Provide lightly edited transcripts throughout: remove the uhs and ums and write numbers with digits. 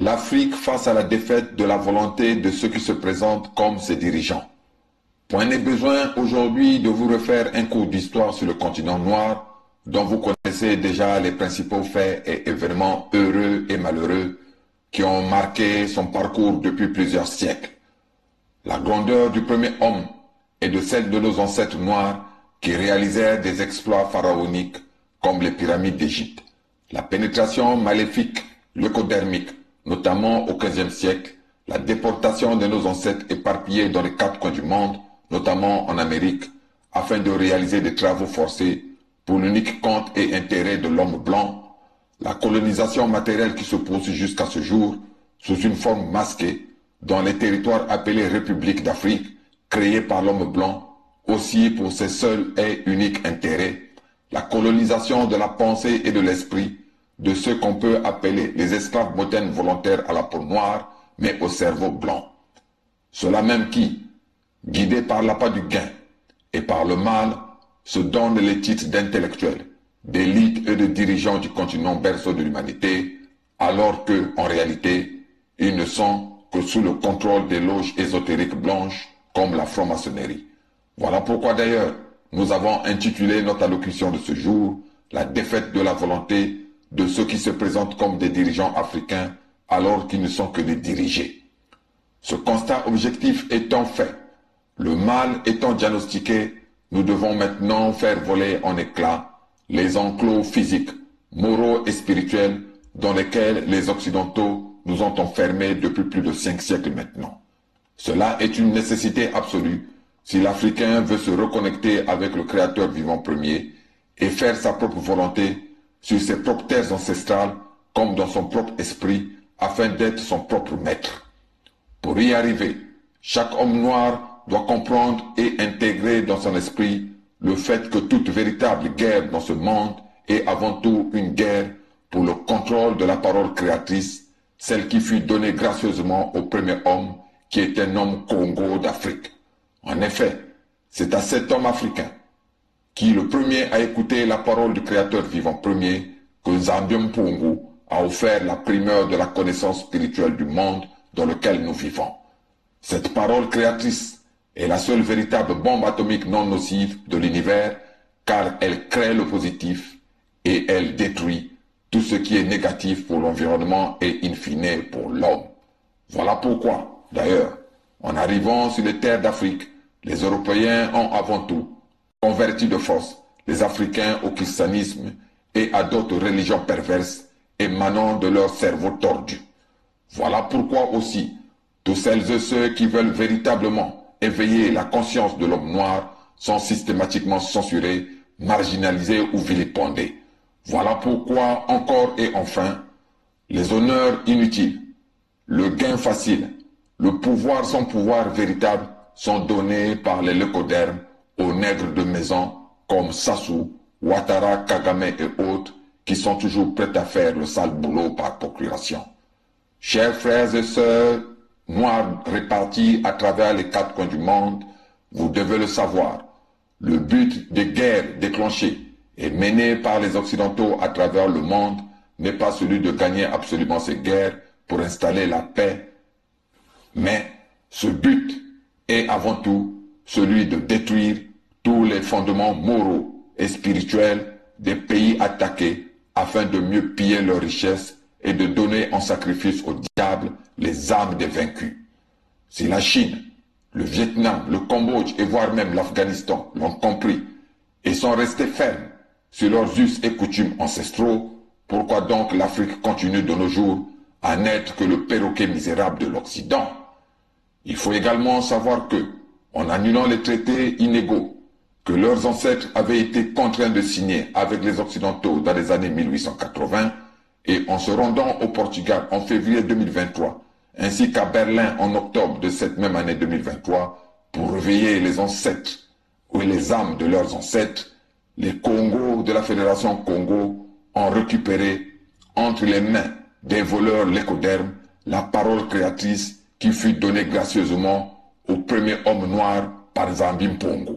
L'Afrique face à la défaite de la volonté de ceux qui se présentent comme ses dirigeants. Point n'est besoin aujourd'hui de vous refaire un cours d'histoire sur le continent noir dont vous connaissez déjà les principaux faits et événements heureux et malheureux qui ont marqué son parcours depuis plusieurs siècles. La grandeur du premier homme et de celle de nos ancêtres noirs qui réalisèrent des exploits pharaoniques comme les pyramides d'Égypte. La pénétration maléfique leucodermique, notamment au XVe siècle, la déportation de nos ancêtres éparpillés dans les quatre coins du monde, notamment en Amérique, afin de réaliser des travaux forcés pour l'unique compte et intérêt de l'homme blanc, la colonisation matérielle qui se poursuit jusqu'à ce jour, sous une forme masquée, dans les territoires appelés République d'Afrique, créés par l'homme blanc, aussi pour ses seuls et uniques intérêts, la colonisation de la pensée et de l'esprit de ceux qu'on peut appeler les esclaves modernes volontaires à la peau noire, mais au cerveau blanc. Ceux-là même qui, guidés par l'appât du gain et par le mal, se donnent les titres d'intellectuels, d'élite et de dirigeants du continent berceau de l'humanité, alors que, en réalité, ils ne sont que sous le contrôle des loges ésotériques blanches comme la franc-maçonnerie. Voilà pourquoi d'ailleurs, nous avons intitulé notre allocution de ce jour « La défaite de la volonté de ceux qui se présentent comme des dirigeants africains alors qu'ils ne sont que des dirigés ». Ce constat objectif étant fait, le mal étant diagnostiqué, nous devons maintenant faire voler en éclats les enclos physiques, moraux et spirituels dans lesquels les Occidentaux nous ont enfermés depuis plus de 5 siècles maintenant. Cela est une nécessité absolue si l'Africain veut se reconnecter avec le Créateur vivant premier et faire sa propre volonté sur ses propres terres ancestrales comme dans son propre esprit afin d'être son propre maître. Pour y arriver, chaque homme noir doit comprendre et intégrer dans son esprit le fait que toute véritable guerre dans ce monde est avant tout une guerre pour le contrôle de la parole créatrice, celle qui fut donnée gracieusement au premier homme qui est un homme Congo d'Afrique. En effet, c'est à cet homme africain qui le premier a écouté la parole du Créateur vivant premier que Zambia Mpungu a offert la primeur de la connaissance spirituelle du monde dans lequel nous vivons. Cette parole créatrice est la seule véritable bombe atomique non nocive de l'univers car elle crée le positif et elle détruit tout ce qui est négatif pour l'environnement et in fine pour l'homme. Voilà pourquoi, d'ailleurs, en arrivant sur les terres d'Afrique, les Européens ont avant tout converti de force les Africains au christianisme et à d'autres religions perverses émanant de leur cerveau tordu. Voilà pourquoi aussi, tous celles et ceux qui veulent véritablement éveiller la conscience de l'homme noir sont systématiquement censurés, marginalisés ou vilipendés. Voilà pourquoi, encore et enfin, les honneurs inutiles, le gain facile, le pouvoir sans pouvoir véritable sont donnés par les leucodermes aux nègres de maison comme Sassou, Ouattara, Kagame et autres qui sont toujours prêts à faire le sale boulot par procuration. Chers frères et sœurs noirs répartis à travers les 4 coins du monde, vous devez le savoir. Le but des guerres déclenchées et menées par les Occidentaux à travers le monde n'est pas celui de gagner absolument ces guerres pour installer la paix, mais ce but est avant tout celui de détruire tous les fondements moraux et spirituels des pays attaqués afin de mieux piller leurs richesses et de donner en sacrifice au diable les âmes des vaincus. Si la Chine, le Vietnam, le Cambodge et voire même l'Afghanistan l'ont compris et sont restés fermes sur leurs us et coutumes ancestraux, pourquoi donc l'Afrique continue de nos jours à n'être que le perroquet misérable de l'Occident? Il faut également savoir que, en annulant les traités inégaux que leurs ancêtres avaient été contraints de signer avec les Occidentaux dans les années 1880, et en se rendant au Portugal en février 2023, ainsi qu'à Berlin en octobre de cette même année 2023, pour réveiller les ancêtres ou les âmes de leurs ancêtres, les Congos de la Fédération Congo ont récupéré entre les mains des voleurs lécodermes la parole créatrice qui fut donnée gracieusement au premier homme noir par Zambia Mpungu.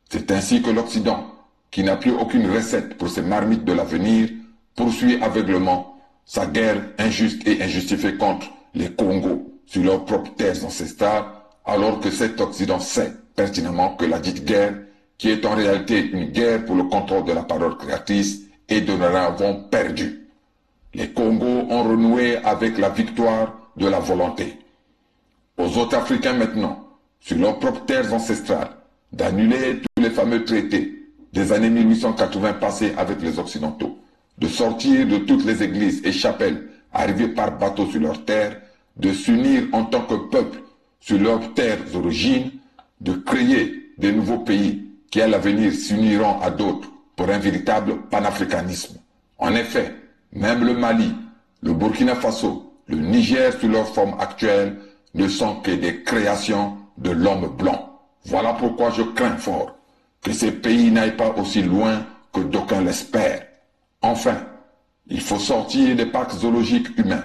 C'est ainsi que l'Occident, qui n'a plus aucune recette pour ses marmites de l'avenir, poursuit aveuglement sa guerre injuste et injustifiée contre les Congos sur leurs propres terres ancestrales, alors que cet Occident sait pertinemment que la dite guerre, qui est en réalité une guerre pour le contrôle de la parole créatrice, est dorénavant perdue. Les Congos ont renoué avec la victoire de la volonté. Aux autres Africains maintenant, sur leurs propres terres ancestrales, d'annuler tous les fameux traités des années 1880 passés avec les Occidentaux, de sortir de toutes les églises et chapelles arrivées par bateau sur leurs terres, de s'unir en tant que peuple sur leurs terres d'origine, de créer des nouveaux pays qui à l'avenir s'uniront à d'autres pour un véritable panafricanisme. En effet, même le Mali, le Burkina Faso, le Niger sous leur forme actuelle ne sont que des créations de l'homme blanc. Voilà pourquoi je crains fort que ces pays n'aillent pas aussi loin que d'aucuns l'espèrent. Enfin, il faut sortir des parcs zoologiques humains,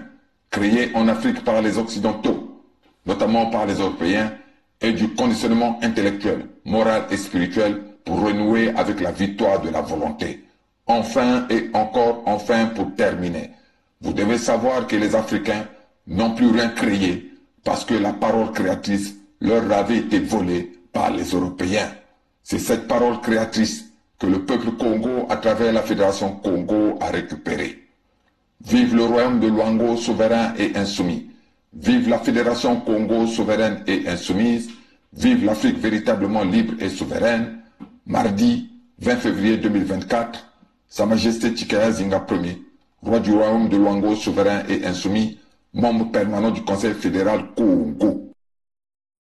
créés en Afrique par les Occidentaux, notamment par les Européens, et du conditionnement intellectuel, moral et spirituel pour renouer avec la victoire de la volonté. Enfin et encore enfin pour terminer, vous devez savoir que les Africains n'ont plus rien créé parce que la parole créatrice leur avait été volée par les Européens. C'est cette parole créatrice que le peuple Congo, à travers la Fédération Congo, a récupérée. Vive le royaume de Luango souverain et insoumis. Vive la Fédération Congo souveraine et insoumise. Vive l'Afrique véritablement libre et souveraine. Mardi 20 février 2024, Sa Majesté Chikaya Zinga Ier, roi du royaume de Luango souverain et insoumis, membre permanent du Conseil fédéral Congo.